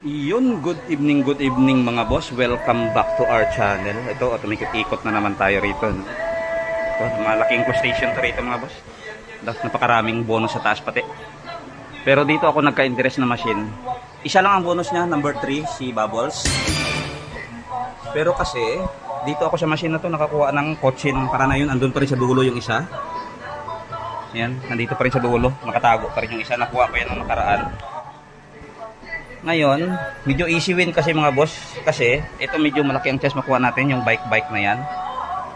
Good evening mga boss. Welcome back to our channel. Ito, tumikot-ikot na naman tayo rito. Ito, malaking station to rito mga boss. Napakaraming bonus sa taas pati. Pero dito ako nagka-interest na machine. Isa lang ang bonus niya, number 3, si Bubbles. Pero kasi, dito ako sa machine na to nakakuha ng kotse ng para na yun. Andun pa rin sa dulo yung isa. Ayan, nandito pa rin sa dulo. Nakatago pa rin yung isa. Nakuha ko yan ng nakaraan. Ngayon, medyo easy win kasi mga boss. Kasi, ito medyo malaki ang chance makuha natin yung bike na yan.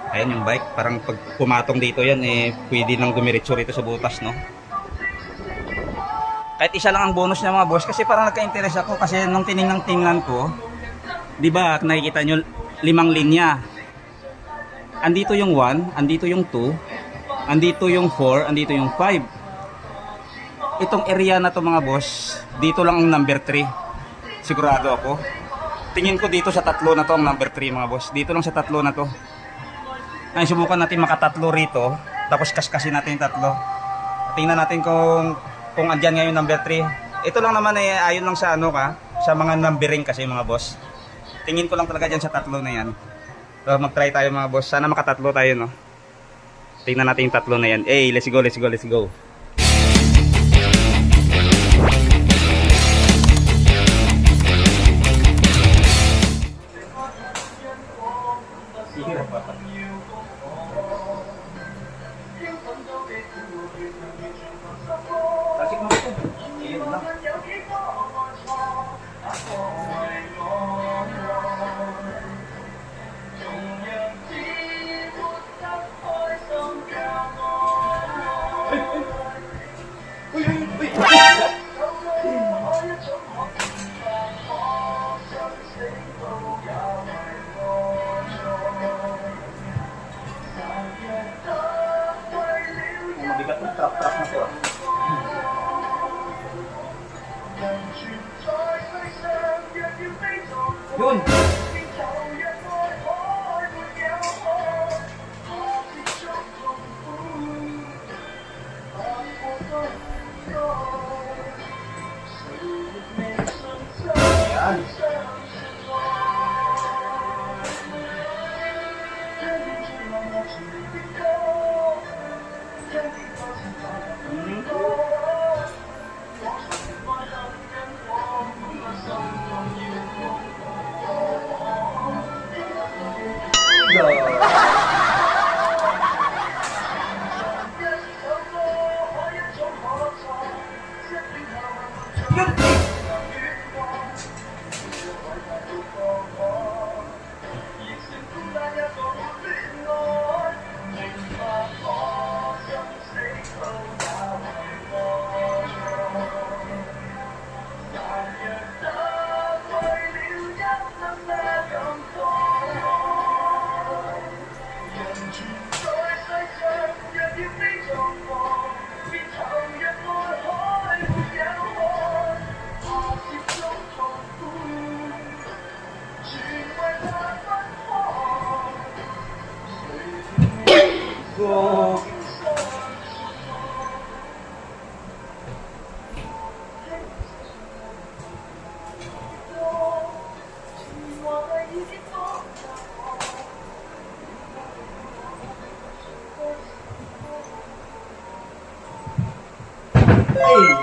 Ayan yung bike. Parang pag pumatong dito yan, pwede nang dumiretso rito sa butas, no? Kahit isa lang ang bonus niya mga boss. Kasi parang nagka-interest ako. Kasi nung tingnan ko, di ba nakikita nyo, 5 linya. Andito yung 1, andito yung 2, andito yung 4, andito yung 5. Itong area na to mga boss, dito lang ang number 3. Sigurado ako. Tingin ko dito sa tatlo na to ang number 3 mga boss. Dito lang sa tatlo na to. Ay, subukan natin makatatlo rito. Tapos kaskasin natin yung tatlo. Tingnan natin kung andyan ngayon number 3. Ito lang naman ayon lang sa sa mga numbering kasi mga boss. Tingin ko lang talaga dyan sa tatlo na yan. So, mag-try tayo mga boss. Sana makatatlo tayo, no? Tingnan natin yung tatlo na yan. Let's go, let's go, let's go. Mabigat yung truck na to. Yun! Ayan! Go!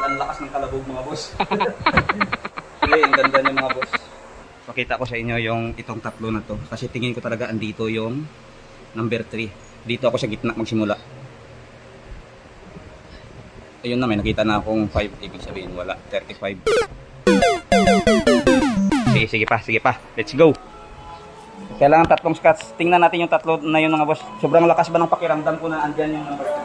Ang lakas ng kalabog mga boss. Ang ganda niya mga boss. Pakita ko sa inyo yung itong tatlo na to. Kasi tingin ko talaga andito yung number 3. Dito ako sa gitna magsimula. Ayun na, may nakita na akong 5. Ibig sabihin wala, 35. Sige pa. Let's go. Kailangan tatlong scotch. Tingnan natin yung tatlo na yun mga boss. Sobrang lakas ba ng pakiramdam ko na andyan yung number 3.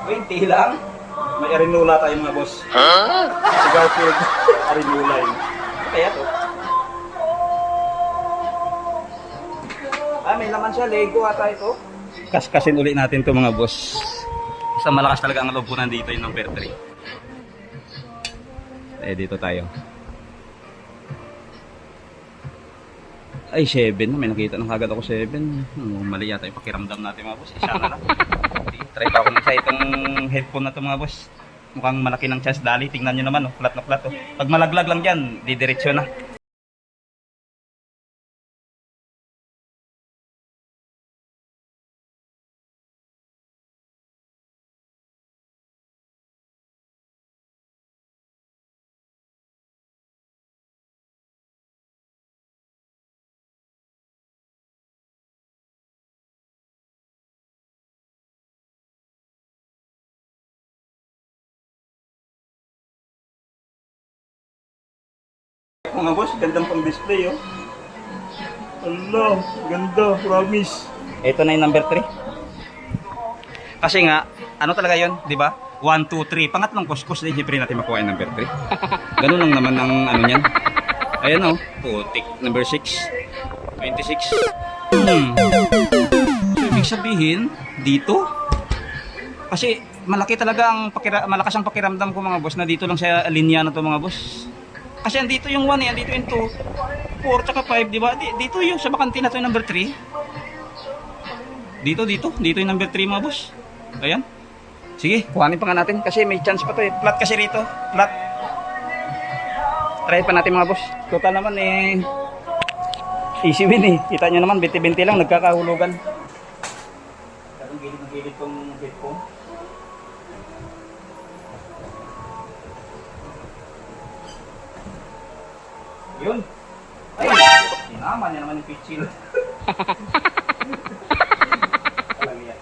Uy, lang. May arinula tayo mga boss. Si Garfield, arinula yun. Kaya to. may laman siya. Lego ata ito. Kaskasin ulit natin to mga boss. Basta malakas talaga ang loob ko nandito yung number 3. Dito tayo. Ay, 7. May nakita ng kagad ako 7. Mali yata yung pakiramdam natin mga boss. Isa na lang. Try pa ako ng isa itong headphone na to mga boss. Mukhang malaki ng chance dali. Tingnan nyo naman, flat na flat. Pag malaglag lang dyan, didiretso na. Mga boss, gandang pang display oh. Allah, ganda, promise. Ito na yung number 3. Kasi nga, ano talaga yon, di ba? 1, 2, 3. Pangatlong kuskus din, siyempre natin makuha yung number 3. Ganun lang naman ang ano niyan. Ayan oh, putik. Number 6. 26. So, ibig sabihin, dito, kasi malaki talaga ang malakas ang pakiramdam ko mga boss na dito lang sa linya na to mga boss. Kasi andito yung 1 andito yung 2, 4, tsaka 5, di ba? Dito yung sa bakante na to yung number 3. Dito yung number 3 mga boss. Ayan. Sige, kuhanin pa nga natin kasi may chance pa to eh. Flat kasi rito, flat. Try pa natin mga boss. Total naman eh, easy win eh. Kita nyo naman, 20-20 lang, nagkakahulugan. Karong gilid tong headphone. Yun. Ay, sinama niya naman yung pitchil. Alam niya.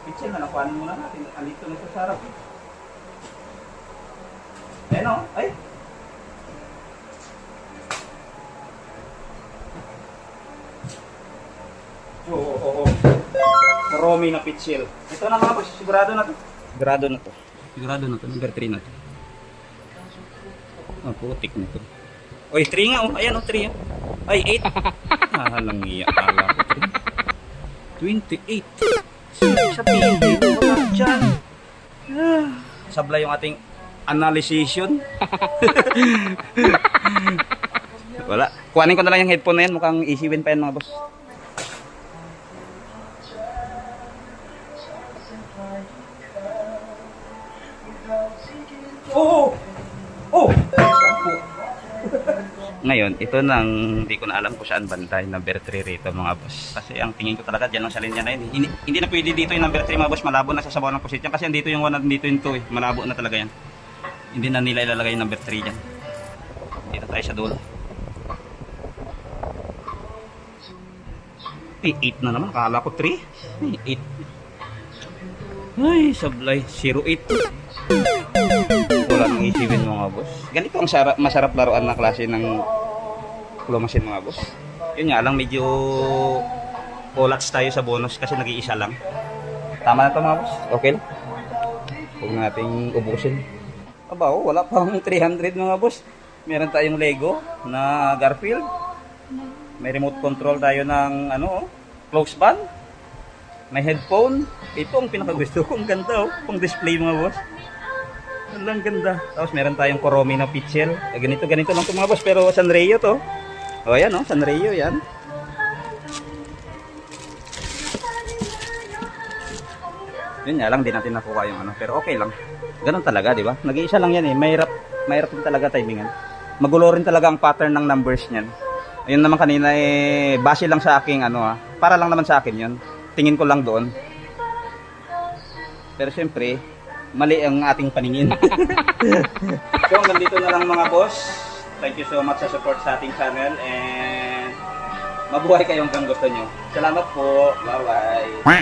Pitchil na nakuhanin muna natin. Andito na sa sarap. Ayan o. Ay. Oo. Marami na pitchil. Ito na mga boss. Sigurado na to. Sigurado na to. Number 3 na to. Oh, putik na to. Oy, 3 nga oh. Ayan oh, 3 oh. Ay, 8. Halang iya. Kala ko 3. 28. Sabihin, wala dyan. Sablay yung ating analyzation. Wala. Kuhanin ko na lang yung headphone na yan. Mukhang easy win pa yan mga boss. Oh! Ngayon, ito nang hindi ko na alam kung saan banda yung number 3 rito mga boss. Kasi ang tingin ko talaga dyan lang sa linya na yun. Hindi na pwede dito yung number 3 mga boss. Malabo na sa sabaw ng posisyon. Kasi andito yung 1 at dito yung 2 eh. Malabo na talaga yan. Hindi na nila ilalagay yung number 3 dyan. Dito tayo sa dulo. 8 na naman. Akala ko 3. 8. Ay, sablay. 08. Wala nang easy win mga boss. Ganito ang masarap laruan na klase ng claw machine mga boss. Yun nga lang, medyo kulats tayo sa bonus kasi nag-iisa lang. Tama na to mga boss. Okay lang. Huwag nating ubusin. Aba, wala pang 300 mga boss. Meron tayong Lego na Garfield. May remote control tayo ng close band. May headphone. Ito ang pinakagusto ko. Ang ganda oh. Pang display mga boss. Ang ganda. Tapos meron tayong Koromi na pitchel. Ganito lang ito mga boss. Pero Sanrio to. O yan o. Sanrio yan. Yun nga lang. Di natin nakuha yung Pero okay lang. Ganun talaga di ba? Nag-iisa lang yan eh. Mahirap din talaga timingan. Magulo rin talaga ang pattern ng numbers niyan. Ayun naman kanina eh. Base lang sa aking para lang naman sa akin yun. Tingin ko lang doon. Pero syempre, mali ang ating paningin. So hanggang dito na lang mga boss. Thank you so much sa support sa ating channel. And mabuhay kayong hanggang gusto nyo. Salamat po. Bye bye.